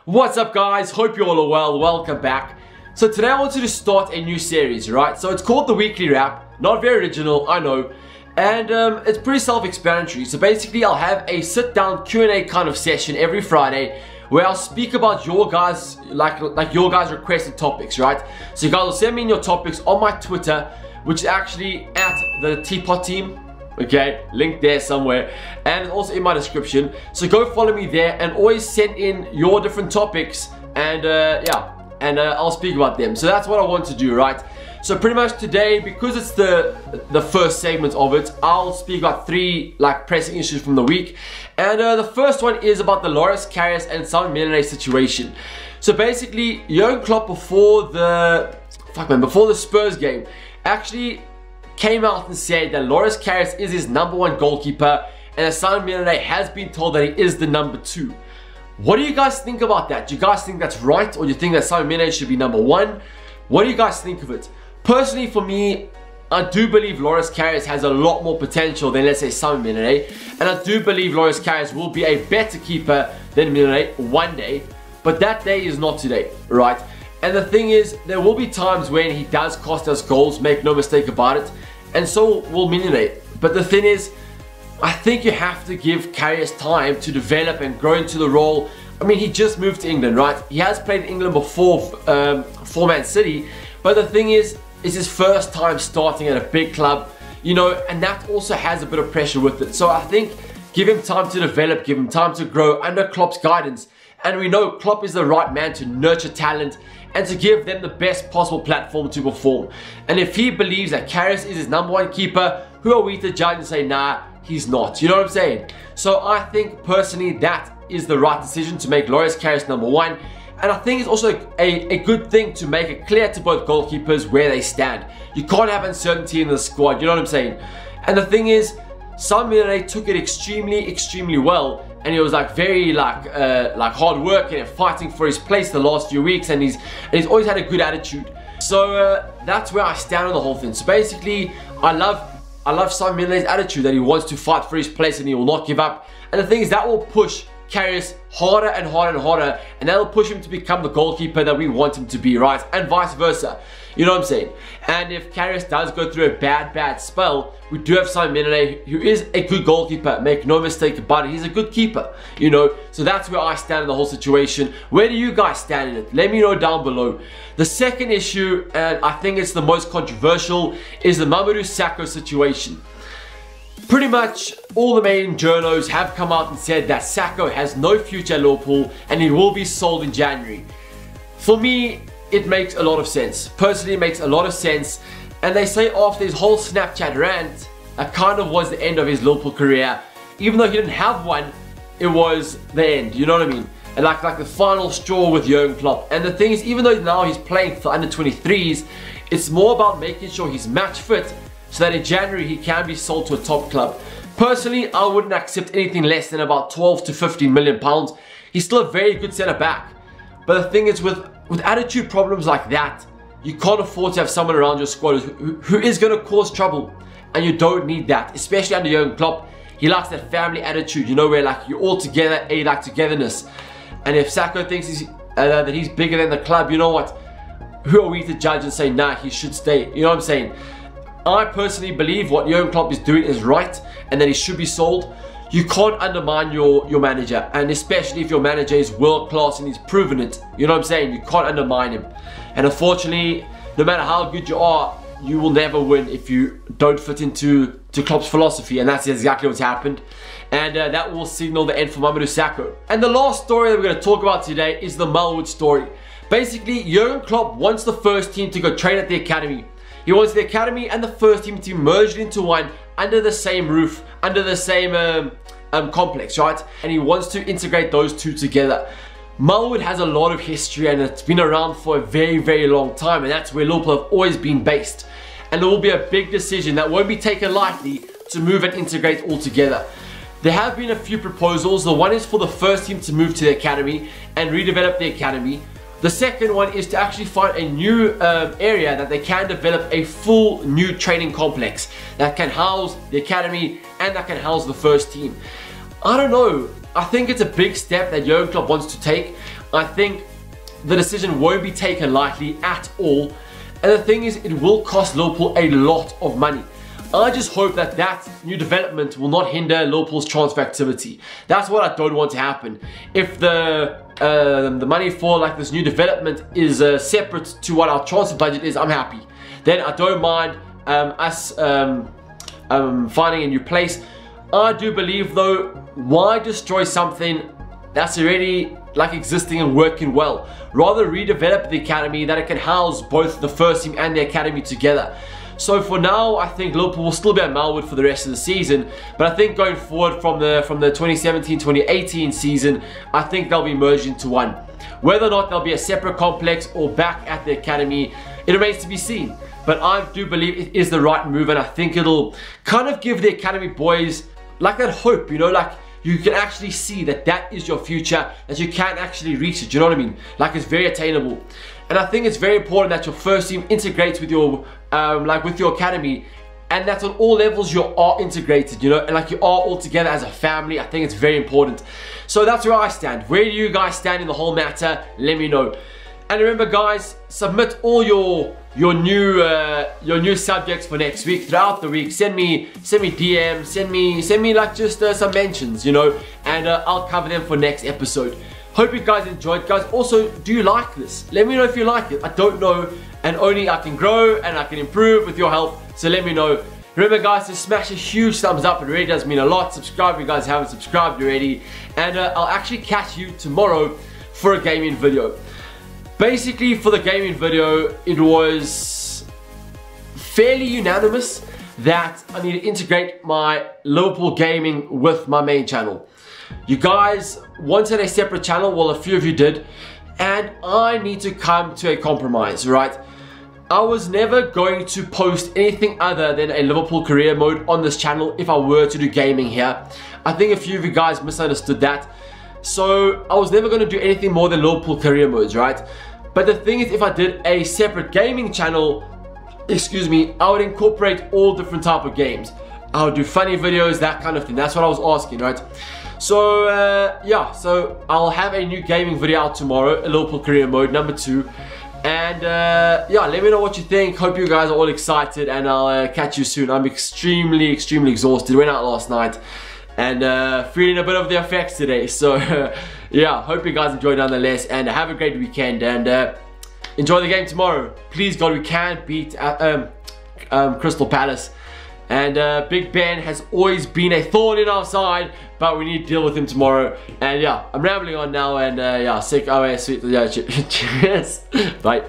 What's up guys, hope you all are well, welcome back. So today I wanted to start a new series, right? So it's called The Weekly Wrap, not very original, I know. And it's pretty self-explanatory. So basically I'll have a sit-down Q&A kind of session every Friday where I'll speak about your guys, like your guys requested topics, right? So you guys will send me in your topics on my Twitter, which is actually at the Teapot Team. Okay, link there somewhere, and also in my description. So go follow me there and always send in your different topics, and I'll speak about them. So that's what I want to do, right? So pretty much today, because it's the first segment of it, I'll speak about three pressing issues from the week. And the first one is about the Karius and Mignolet situation. So basically, Jurgen Klopp before the Spurs game actually came out and said that Karius is his #1 goalkeeper and that Mignolet has been told that he is the #2. What do you guys think about that? Do you guys think that's right, or do you think that Mignolet should be #1? What do you guys think of it? Personally, for me, I do believe Karius has a lot more potential than, let's say, Mignolet, and I do believe Karius will be a better keeper than Mignolet one day, but that day is not today, right? And the thing is, there will be times when he does cost us goals, make no mistake about it, and so will Mignolet. But the thing is, I think you have to give Karius time to develop and grow into the role. I mean, he just moved to England, right? He has played in England before for Man City, but the thing is, it's his first time starting at a big club, you know, and that also has a bit of pressure with it. So I think give him time to develop, give him time to grow under Klopp's guidance. And we know Klopp is the right man to nurture talent and to give them the best possible platform to perform. And if he believes that Karius is his #1 keeper, who are we to judge and say, nah, he's not? You know what I'm saying? So I think personally that is the right decision to make Karius #1. And I think it's also a good thing to make it clear to both goalkeepers where they stand. You can't have uncertainty in the squad, you know what I'm saying? And the thing is, Mignolet took it extremely well, and he was very hard working and fighting for his place the last few weeks, and he's always had a good attitude. So that's where I stand on the whole thing. So basically, I love Mignolet's attitude, that he wants to fight for his place and he will not give up. And the thing is, that will push Karius harder and harder, and that'll push him to become the goalkeeper that we want him to be, right? And vice versa. You know what I'm saying? And if Karius does go through a bad spell, we do have Mignolet, who is a good goalkeeper. Make no mistake about it, he's a good keeper, you know? So that's where I stand in the whole situation. Where do you guys stand in it? Let me know down below. The second issue, and I think it's the most controversial, is the Sakho situation. Pretty much all the main journos have come out and said that Sakho has no future at Liverpool and he will be sold in January. For me, it makes a lot of sense. Personally, it makes a lot of sense. And they say after his whole Snapchat rant, that kind of was the end of his Liverpool career. Even though he didn't have one, it was the end, you know what I mean? And like the final straw with Jurgen Klopp. And the thing is, even though now he's playing for under 23s, it's more about making sure he's match fit, so that in January he can be sold to a top club. Personally, I wouldn't accept anything less than about 12 to 15 million pounds. He's still a very good centre back. But the thing is, with attitude problems like that, you can't afford to have someone around your squad who is going to cause trouble. And you don't need that, especially under Jurgen Klopp. He likes that family attitude, you know, where you're all together, togetherness. And if Sakho thinks that he's bigger than the club, you know what? Who are we to judge and say, nah, he should stay? You know what I'm saying? I personally believe what Jurgen Klopp is doing is right and that he should be sold. You can't undermine your manager, and especially if your manager is world class and he's proven it. You know what I'm saying? You can't undermine him. And unfortunately, no matter how good you are, you will never win if you don't fit into Klopp's philosophy, and that's exactly what's happened. And that will signal the end for Sakho. And the last story that we're going to talk about today is the Melwood story. Basically, Jurgen Klopp wants the first team to go train at the academy. He wants the academy and the first team to be merged into one under the same roof, under the same complex, right? And he wants to integrate those two together. Melwood has a lot of history and it's been around for a very long time, and that's where Liverpool have always been based. And there will be a big decision that won't be taken lightly to move and integrate all together. There have been a few proposals. The one is for the first team to move to the academy and redevelop the academy. The second one is to actually find a new area that they can develop a full new training complex that can house the academy and that can house the first team. I don't know. I think it's a big step that Jurgen Klopp wants to take. I think the decision won't be taken lightly at all. And the thing is, it will cost Liverpool a lot of money. I just hope that that new development will not hinder Liverpool's transfer activity. That's what I don't want to happen. If the money for like this new development is separate to what our transfer budget is, I'm happy. Then I don't mind us finding a new place. I do believe though, why destroy something that's already like existing and working well? Rather redevelop the academy that it can house both the first team and the academy together. So for now, I think Liverpool will still be at Melwood for the rest of the season. But I think going forward from the 2017-2018 season, I think they'll be merged into one. Whether or not there'll be a separate complex or back at the academy, it remains to be seen. But I do believe it is the right move, and I think it'll kind of give the academy boys like that hope, you know, like you can actually see that that is your future, that you can actually reach it, you know what I mean? Like it's very attainable. And I think it's very important that your first team integrates with your with your academy, and that on all levels you are integrated, you know, and like you are all together as a family. I think it's very important. So that's where I stand. Where do you guys stand in the whole matter? Let me know. And remember guys, submit all your new subjects for next week throughout the week. Send me DMs, send me like just some mentions, you know, and I'll cover them for next episode. Hope you guys enjoyed. Guys, also, do you like this? Let me know if you like it. I don't know, and only I can grow and I can improve with your help, so let me know. Remember guys, to smash a huge thumbs up. It really does mean a lot. Subscribe if you guys haven't subscribed already, and I'll actually catch you tomorrow for a gaming video. Basically, for the gaming video, it was fairly unanimous that I need to integrate my Liverpool gaming with my main channel. You guys wanted a separate channel, well a few of you did, and I need to come to a compromise, right? I was never going to post anything other than a Liverpool career mode on this channel if I were to do gaming here. I think a few of you guys misunderstood that. So I was never going to do anything more than Liverpool career modes, right? But the thing is, if I did a separate gaming channel, excuse me, I would incorporate all different type of games. I would do funny videos, that kind of thing. That's what I was asking, right? So yeah, so I'll have a new gaming video out tomorrow, a Liverpool career mode number 2. And yeah, let me know what you think. Hope you guys are all excited, and I'll catch you soon. I'm extremely exhausted. Went out last night and feeling a bit of the effects today. So yeah, hope you guys enjoyed nonetheless, and have a great weekend, and enjoy the game tomorrow. Please God, we can't beat Crystal Palace. And Big Ben has always been a thorn in our side, but we need to deal with him tomorrow. And yeah, I'm rambling on now, and yeah, sick. Oh yeah, sweet. Yeah, cheers. Bye.